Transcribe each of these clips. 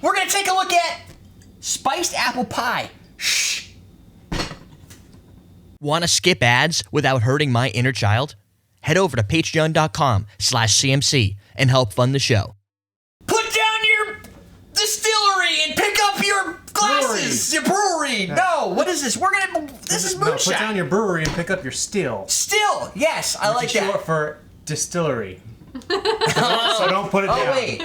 we're going to take a look at spiced apple pie. Shh. Want to skip ads without hurting my inner child? Head over to patreon.com/CMC and help fund the show. Put down your distillery and pick up your glasses. Your brewery. No, what is this? This is moonshine. Put down your brewery and pick up your still. Still, yes, I like that. Short for distillery. So don't put it down. Oh, wait.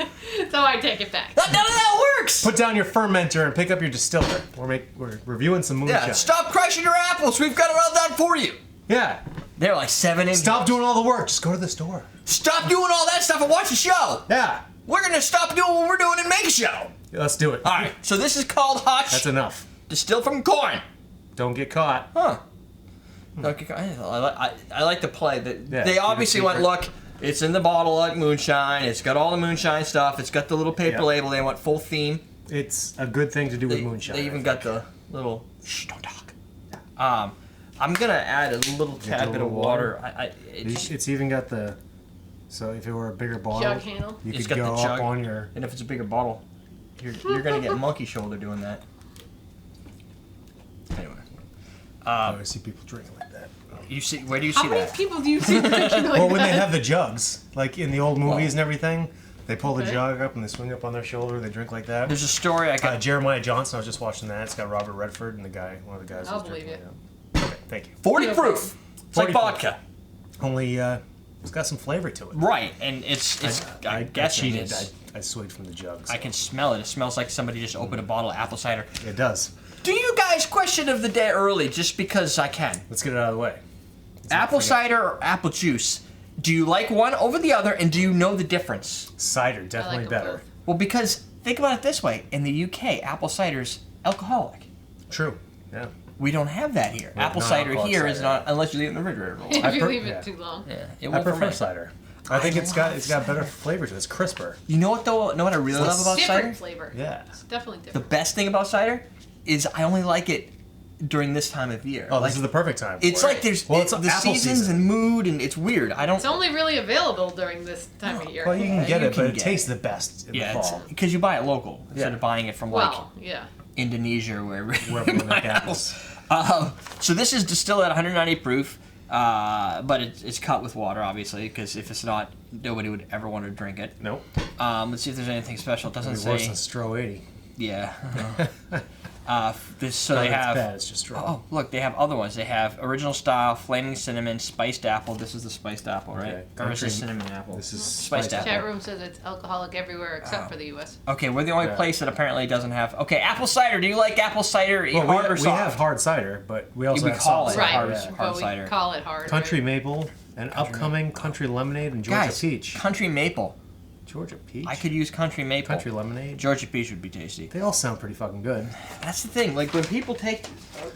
So I take it back. None of that works. Put down your fermenter and pick up your distiller. We're reviewing some moonshine. Yeah, stop crushing your apples. We've got it all done for you. Yeah. They're like 7 inches. Stop doing all the work. Just go to the store. Stop doing all that stuff and watch the show. Yeah. We're going to stop doing what we're doing and make a show. Yeah, let's do it. All right, so this is called Hush. That's enough. Distilled from corn. Don't get caught. Huh. I like to play. They obviously went, look, it's in the bottle like moonshine. It's got all the moonshine stuff. It's got the little paper label. They went full theme. It's a good thing to do with moonshine. They even got the little, shh, don't talk. I'm going to add a little tad bit of water. It's even got the, so if it were a bigger bottle, Jug handle. you could go up on your... And if it's a bigger bottle, you're going to get monkey shoulder doing that. Anyway. I see people drinking like that. Where do you see that? How many people do you see drinking like that? Well, when they have the jugs, like in the old movies and everything, they pull the jug up and they swing up on their shoulder. They drink like that. There's a story I got. Jeremiah Johnson. I was just watching that. It's got Robert Redford and one of the guys. I'll believe it. Okay, thank you. 40 proof. It's like vodka. Only it's got some flavor to it. Right, and it's I guess cheated. it is. I swig from the jug. So. I can smell it. It smells like somebody just opened a bottle of apple cider. It does. Do you guys question of the day early just because I can? Let's get it out of the way. Apple cider or apple juice? Do you like one over the other, and do you know the difference? Cider, definitely better. Well, because think about it this way: in the UK, apple cider's alcoholic. True. Yeah. We don't have that here. Apple cider here is not, unless you leave it in the refrigerator. If you leave it too long. Yeah, I prefer cider. I think it's got better flavor to it. It's crisper. You know what though? Know what I really love about cider? Different flavor. Yeah. It's definitely different. The best thing about cider is I only like it during this time of year. Oh, this is the perfect time. It's like there's it's the seasons and mood, and it's weird. It's only really available during this time of year. Well, you can get it, but it tastes the best in the fall. Because you buy it local instead of buying it from Indonesia or wherever you buy apples. So this is distilled at 190 proof, but it's cut with water, obviously, because if it's not, nobody would ever want to drink it. Nope. Let's see if there's anything special. It doesn't say. Worse than Stro 80. Yeah. They have. Bad, it's just oh, look, they have other ones. They have original style, flaming cinnamon, spiced apple. This is the spiced apple, right? Okay. Or is this cinnamon apple? This is spiced apple. Chat room says it's alcoholic everywhere except for the U.S. Okay, we're the only place that apparently doesn't have. Okay, apple cider. Do you like apple cider? Hard or soft? We have hard cider, but we also have call soft it cider. hard cider. We call it hard. Country maple and upcoming country lemonade and Georgia peach. Country maple. Georgia peach? I could use country maple. Country lemonade? Georgia peach would be tasty. They all sound pretty fucking good. That's the thing. Like, when people take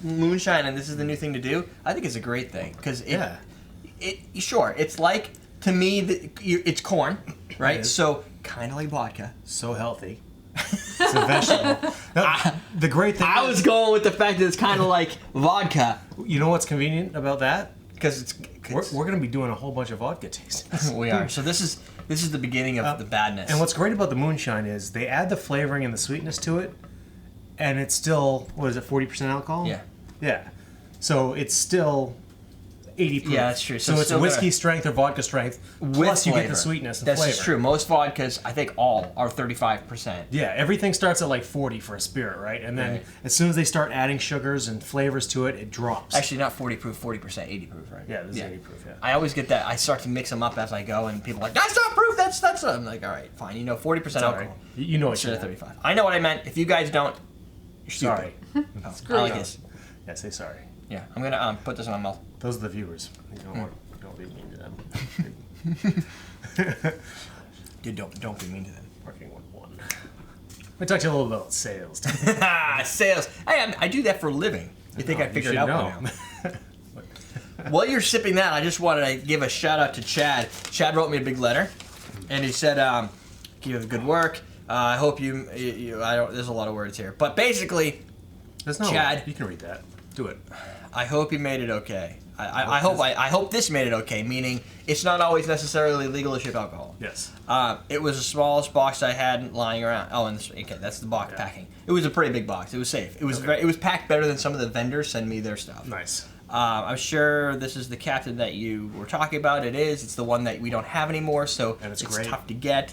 moonshine and this is the new thing to do, I think it's a great thing. Because sure, it's like, to me, it's corn, right? So, kind of like vodka. So healthy. It's a vegetable. The great thing I was going with the fact that it's kind of like vodka. You know what's convenient about that? Because we're going to be doing a whole bunch of vodka tastings. We are. So this is the beginning of the badness. And what's great about the moonshine is they add the flavoring and the sweetness to it, and it's still, what is it, 40% alcohol? Yeah. Yeah. So it's still 80 proof. Yeah, that's true. So it's whiskey strength or vodka strength, plus you get the sweetness and flavor. That's true. Most vodkas, I think all, are 35%. Yeah, everything starts at like 40 for a spirit, right? And then as soon as they start adding sugars and flavors to it, it drops. Actually, not 40 proof, 40%, 80 proof, right? Yeah, this is 80 proof, yeah. I always get that. I start to mix them up as I go, and people are like, that's not proof, that's I'm like, all right, fine. 40% alcohol. You know what you meant. 35. I know what I meant. If you guys don't, you're sorry. I like this. Yeah, say sorry. Yeah, I'm going to put this in my mouth. Those are the viewers. You don't be mean to them. Dude, don't be mean to them. Working with one. Let me talk to you a little about sales. Sales. I do that for a living. You think I figured it out by now? While you're sipping that, I just wanted to give a shout out to Chad. Chad wrote me a big letter, and he said, "Keep up the good work. I hope you. I don't. There's a lot of words here, but basically, Chad. You can read that. Do it. I hope you made it okay. I hope this made it okay. Meaning, it's not always necessarily legal to ship alcohol. Yes. It was the smallest box I had lying around. Oh, and okay, that's the box packing. It was a pretty big box. It was safe. It was it was packed better than some of the vendors send me their stuff. Nice. I'm sure this is the Captain that you were talking about. It is. It's the one that we don't have anymore, so and it's great. great. Tough to get.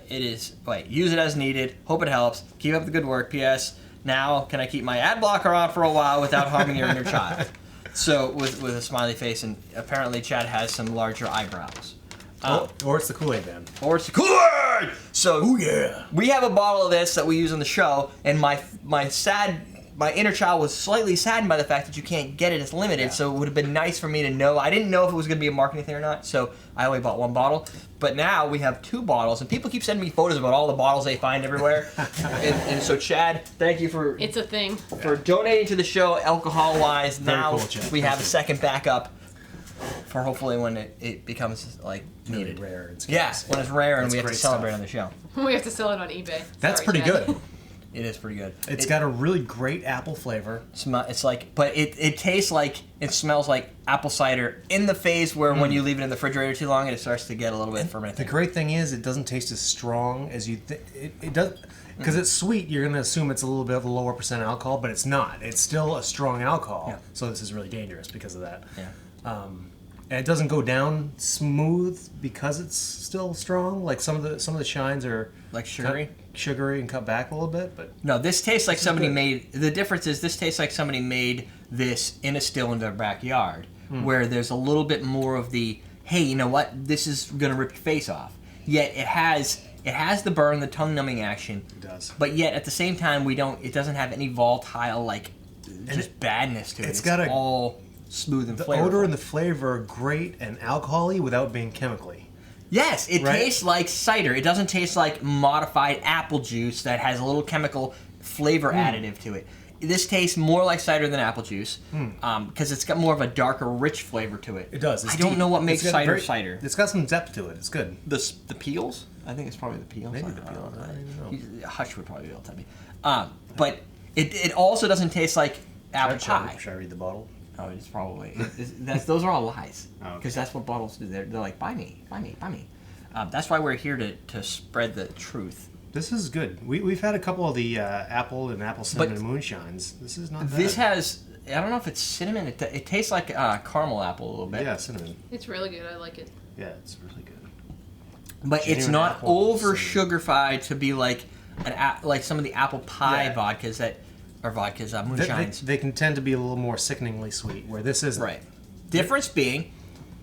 It is. Wait, use it as needed. Hope it helps. Keep up the good work. P.S. Now, can I keep my ad blocker on for a while without harming your inner child? So, with a smiley face, and apparently Chad has some larger eyebrows. Or it's the Kool-Aid Man. Or it's the Kool-Aid! So, we have a bottle of this that we use on the show, and my inner child was slightly saddened by the fact that you can't get it. It's limited, so it would have been nice for me to know. I didn't know if it was going to be a marketing thing or not, so I only bought one bottle. But now we have 2 bottles, and people keep sending me photos about all the bottles they find everywhere. and so, Chad, thank you for It's a thing. for donating to the show alcohol-wise. Very Now cool, Chad. we have a second backup for hopefully when it becomes like needed. Really rare. It's Yeah, when it's rare and That's we have to great celebrate stuff. on the show. We have to sell it on eBay. That's Sorry, pretty Chad. good. It is pretty good. It's got a really great apple flavor. It's like, but it tastes like, it smells like apple cider in the phase where when you leave it in the refrigerator too long, it starts to get a little bit fermented. The great thing is, it doesn't taste as strong as you think. It does, because it's sweet. You're gonna assume it's a little bit of a lower percent alcohol, but it's not. It's still a strong alcohol. Yeah. So this is really dangerous because of that. Yeah. And it doesn't go down smooth because it's still strong. Like some of the shines are Like sugary? sugary and cut back a little bit, but No, this tastes like somebody good. made. The difference is this tastes like somebody made this in a still in their backyard, where there's a little bit more of the, hey, you know what? This is gonna rip your face off. Yet it has the burn, the tongue numbing action. it does. But yet at the same time, it doesn't have any volatile like just badness to it. it's got a- all smooth and The flavorful. odor and the flavor are great and alcohol-y without being chemically. Yes, it Right? tastes like cider. It doesn't taste like modified apple juice that has a little chemical flavor additive to it. This tastes more like cider than apple juice because it's got more of a darker, rich flavor to it. It does. It's I don't deep. know what It's makes got cider very- cider. It's got some depth to it. It's good. The peels? I think it's probably the peels. Maybe the peels. I don't even know. Hush would probably be able to tell me. But it also doesn't taste like apple pie. Should I read the bottle? Oh, it's probably. Those are all lies. Oh, okay. Because that's what bottles do. They're like, buy me. That's why we're here to spread the truth. This is good. We've had a couple of the apple and apple cinnamon moonshines. This is not bad. This has, I don't know if it's cinnamon. It tastes like caramel apple a little bit. Yeah, cinnamon. It's really good. I like it. Yeah, it's really good. But it's Genuine not apple over cinnamon. sugarified to be like like some of the apple pie Yeah. vodkas moonshines. They can tend to be a little more sickeningly sweet, where this isn't. Right. Difference being,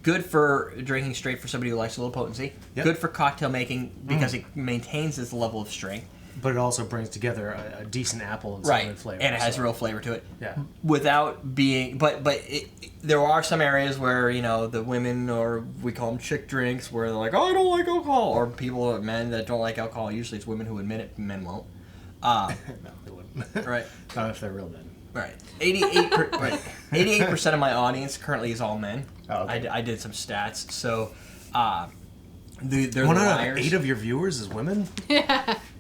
good for drinking straight for somebody who likes a little potency. Yep. Good for cocktail making because it maintains this level of strength. But it also brings together a decent apple and cinnamon flavor. And it has so- real flavor to it. Yeah. Without being, there are some areas where the women, or we call them chick drinks, where they're like, oh, I don't like alcohol, or people, men that don't like alcohol. Usually it's women who admit it, men won't. No, they wouldn't. Right. Not if they're real men. Right. 88% of my audience currently is all men. Oh, okay. I did some stats, so they're One the out liars. of 8 of your viewers is women?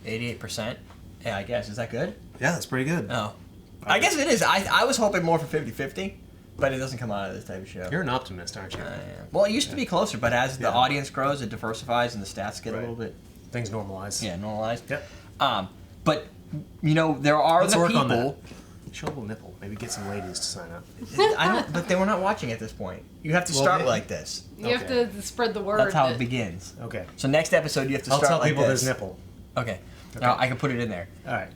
88%. Yeah, I guess. Is that good? Yeah, that's pretty good. Oh. I guess it is. I was hoping more for 50-50, but it doesn't come out of this type of show. You're an optimist, aren't you? I am. Well, it used to be closer, but as the Yeah. audience grows, it diversifies and the stats get a Right. little bit Things normalize. normalized. Yep. But there are Let's the work on people. Show a little nipple. Maybe get some ladies to sign up. I don't. But they were not watching at this point. You have to Well, start they- like this. You have Okay. to spread the word. That's how that- it begins. Okay. So next episode, you have to I'll start tell like people this. there's nipple. Okay. Now I can put it in there. All right.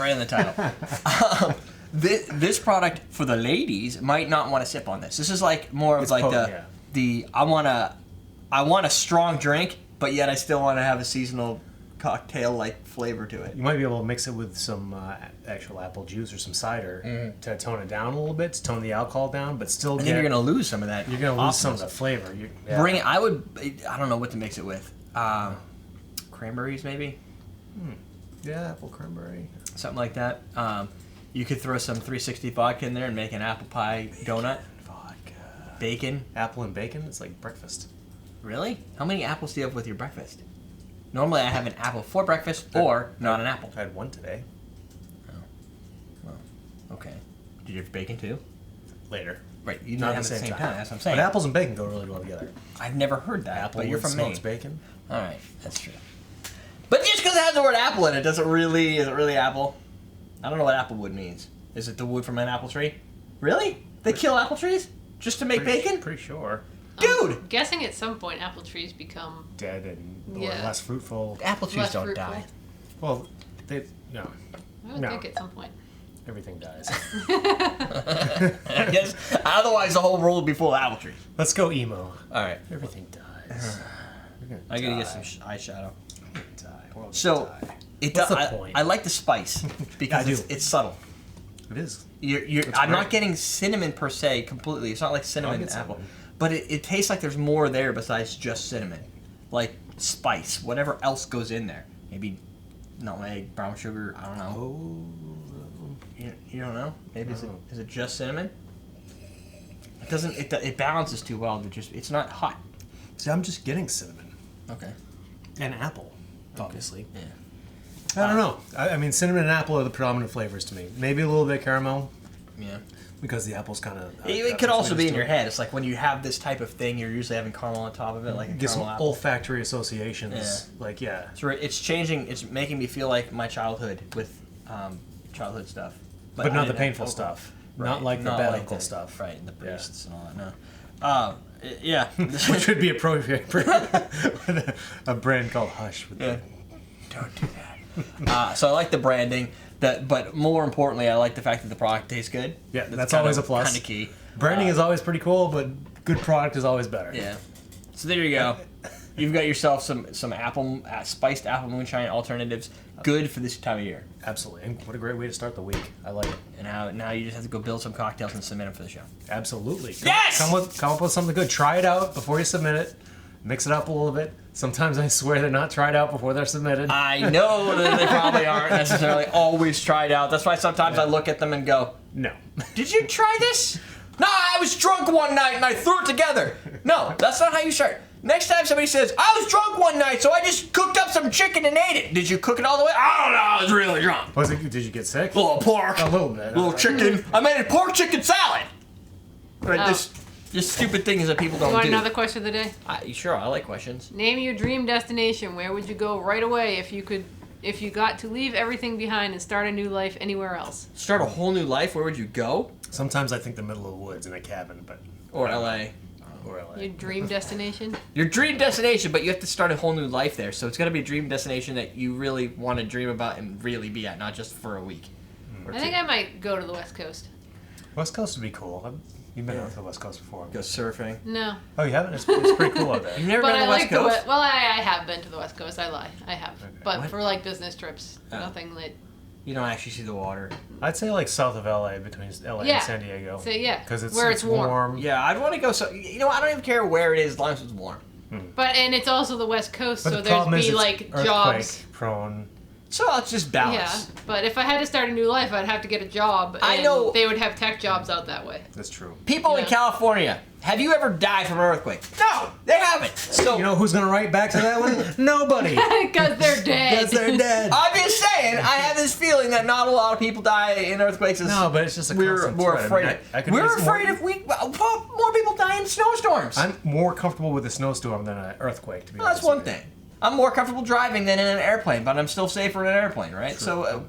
Right in the title. This product for the ladies might not want to sip on this. This is like more of It's like potent, the I want a strong drink, but yet I still want to have a seasonal cocktail like flavor to it. You might be able to mix it with some actual apple juice or some cider to tone it down a little bit, to tone the alcohol down, but still I get... think you're gonna lose some of that. You're gonna lose some of the awesomeness. flavor. Bring it. I don't know what to mix it with. Cranberries maybe, Yeah, apple cranberry. something like that. You could throw some 360 vodka in there and make an apple pie donut. Vodka. Bacon. Apple and bacon? It's like breakfast. Really? How many apples do you have with your breakfast? Normally I have an apple for breakfast or not an apple. I had one today. Okay. Do you have bacon too? Later. Right, you Not don't have it at the same time. That's what I'm saying. But apples and bacon go really well together. I've never heard that. Apple but you're with from Maine. smoked bacon. All right, that's true. But just because it has the word apple in it, is it really apple? I don't know what applewood means. Is it the wood from an apple tree? Really? They kill apple trees just to make bacon? Pretty sure. Dude! Guessing at some point apple trees become Dead and or Yeah. less fruitful. Apple trees less don't fruitful. die. Well, no. I would No. think at some point. Everything dies. I guess otherwise the whole world would be full of apple trees. Let's go emo. All right, Everything dies. I gotta get some eyeshadow. Die. World's So, gonna die. it What's does. the point? I like the spice because I do. it's subtle. It is. I'm not great. getting cinnamon per se completely. It's not like cinnamon get apple, cinnamon. but it tastes like there's more there besides just cinnamon, like spice, whatever else goes in there. Maybe nutmeg, brown sugar. I don't know. Oh. You don't know? Maybe No. is it just cinnamon? It doesn't. It balances too well. It's not hot. See, I'm just getting cinnamon Okay. and apple, obviously. Yeah. I don't know. I mean, cinnamon and apple are the predominant flavors to me. Maybe a little bit of caramel Yeah. because the apple's kind of. It could also be in your head. It's like when you have this type of thing, you're usually having caramel on top of it, like a Get some caramel apple. olfactory associations. Yeah. Like, yeah. It's changing. It's making me feel like my childhood with childhood stuff, But I not the didn't painful have- stuff. Right. Not like the Not bad like uncle the- stuff. right? And the Yeah. priests and all that. No. Yeah. Which would be appropriate for a brand called Hush. With Yeah. Don't do that. So I like the branding. But more importantly, I like the fact that the product tastes good. Yeah, that's always a plus. Kind of key. Branding is always pretty cool, but good product is always better. Yeah. So there you go. You've got yourself some spiced apple moonshine alternatives. Good for this time of year. Absolutely. And what a great way to start the week. I like it. And now you just have to go build some cocktails and submit them for the show. Absolutely. Yes! Come up with something good. Try it out before you submit it. Mix it up a little bit. Sometimes I swear they're not tried out before they're submitted. I know that they probably aren't necessarily always tried out. That's why sometimes I look at them and go, No. "Did you try this?" No, I was drunk one night and I threw it together. No, that's not how you start. Next time somebody says, "I was drunk one night, so I just cooked up some chicken and ate it." Did you cook it all the way? I don't know. I was really drunk. Did you get sick? A little pork, A little bit. little chicken. I made a pork chicken salad. Right, Oh. just stupid things that people don't You want do. another question of the day? Sure, I like questions. Name your dream destination. Where would you go right away if you got to leave everything behind and start a new life anywhere else? Start a whole new life. Where would you go? Sometimes I think the middle of the woods in a cabin, but Or LA. or LA. Your dream destination? Your dream destination, but you have to start a whole new life there. So it's got to be a dream destination that you really want to dream about and really be at, not just for a week. Or I think I might go to the West Coast. West Coast would be cool. You've been out to the West Coast before. Go surfing. No. Oh, you haven't? It's pretty cool out there. You've never But been to I the West like the Coast? West. Well, I have been to the West Coast. I lie. I have. But What? for like business trips, Oh. nothing lit. You don't actually see the water. I'd say like south of LA, between LA Yeah. and San Diego. So yeah, Because where it's warm. Yeah, I'd want to go. So you know, I don't even care where it is as long as it's warm. But and it's also the West Coast, But so the there's problem is be it's like earthquake jobs. prone. So it's just Yeah, balance. but if I had to start a new life, I'd have to get a job. And I know- they would have tech jobs out that way. That's true. People in Yeah. California, have you ever died from an earthquake? No, they haven't. So You know who's gonna write back to that one? Nobody. Because they're dead. Because they're dead. I'm just saying, I have this feeling that not a lot of people die in earthquakes. No, but it's just a constant we're threat. I afraid. mean, I could we're use more- afraid if more people die in snowstorms. I'm more comfortable with a snowstorm than an earthquake, to be Well, that's honest one with you. thing. I'm more comfortable driving than in an airplane, but I'm still safer in an airplane, right? So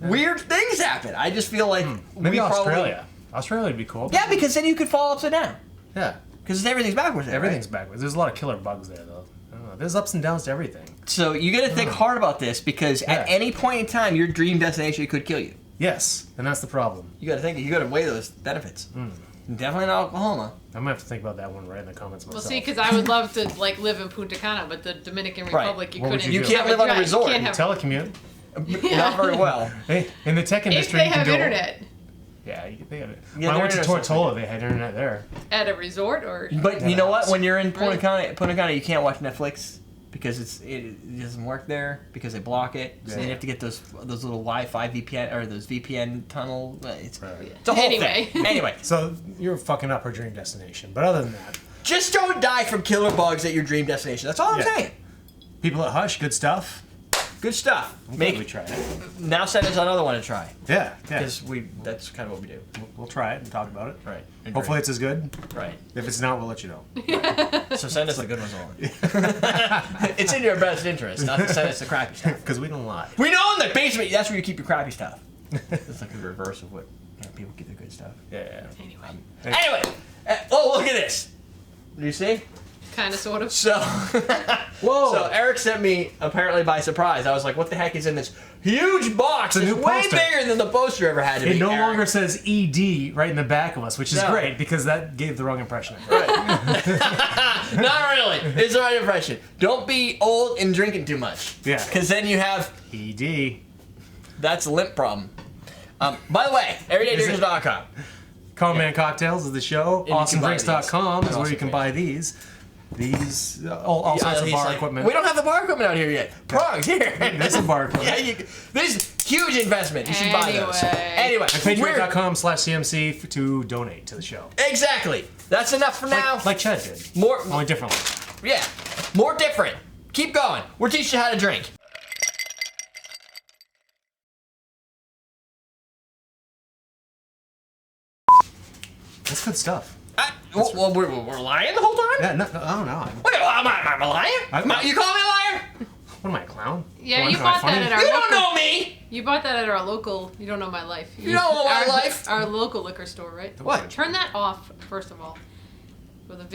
weird things happen. I just feel like Maybe we probably- Australia. Australia would be cool. Yeah, because then you could fall upside down. Yeah. Because everything's backwards there. Everything's right? backwards. There's a lot of killer bugs there, though. I don't know. There's ups and downs to everything. So you got to think hard about this because at Yeah. any point in time, your dream destination could kill you. Yes, and that's the problem. You got to think. You got to weigh those benefits. Definitely not Oklahoma. I'm gonna have to think about that one right in the comments Well, myself. see, because I would love to like live in Punta Cana, but the Dominican Right. Republic, you What would couldn't. you You do? can't live on a drive. resort. You can't have, Telecommute. Not very well. Hey, in the tech if industry, they you can have do internet Yeah, they have it. Yeah, When I went to their internet's not Tortola, they had internet there. at a resort, or But you know what? When you're in Really? Punta Cana, you can't watch Netflix because it doesn't work there because they block it. So Yeah. you have to get those little Wi-Fi VPN or those VPN tunnel. It's Right. a whole Anyway. thing. Anyway, So you're fucking up her dream destination. But other than that, just don't die from killer bugs at your dream destination. That's all I'm Yeah. saying. people at Hush, good stuff. Good stuff. Maybe we try it. Now send us another one to try. Yeah. Because that's kind of what we do. We'll try it and talk about it. Right. Hopefully it's as good. Right. If it's not, we'll let you know. So send us the good ones only. It's in your best interest not to send us the crappy stuff. Because we don't lie. We know in the basement, that's where you keep your crappy stuff. It's like the reverse of what people keep their good stuff. Yeah. Anyway. Oh, look at this. Do you see? Kind of, sort of. So, Whoa. So Eric sent me, apparently by surprise, I was like, what the heck is in this huge box? It's a It's new way poster. bigger than the poster ever had to be. It no Eric. longer says ED right in the back of us, which is No. great because that gave the wrong impression. Not really. It's the right impression. Don't be old and drinking too much. Yeah. Because then you have, ED. that's a limp problem. By the way, everydaydrinkers.com. Common Man Cocktails is the show. And you can buy AwesomeDrinks.com is where you can Awesome buy these. All sorts of he's bar like, equipment. We don't have the bar equipment out here yet. Prongs, here. There's some bar equipment. Yeah, this is huge investment. You should buy those. Anyway, And Patreon.com/CMC to donate to the show. Exactly. That's enough for now. Like Chad did. More, Only differently. yeah, more different. Keep going. We're teaching you how to drink. That's good stuff. Well, we're lying the whole time? Yeah, no, I don't know. Wait, am I a liar? You call me a liar? What am I, a clown? Yeah, Am you I bought funny? that at our You local. don't know me. You bought that at our local. You don't know my life. You don't know my life. Our local liquor store, right? What? Turn that off first of all. With a video.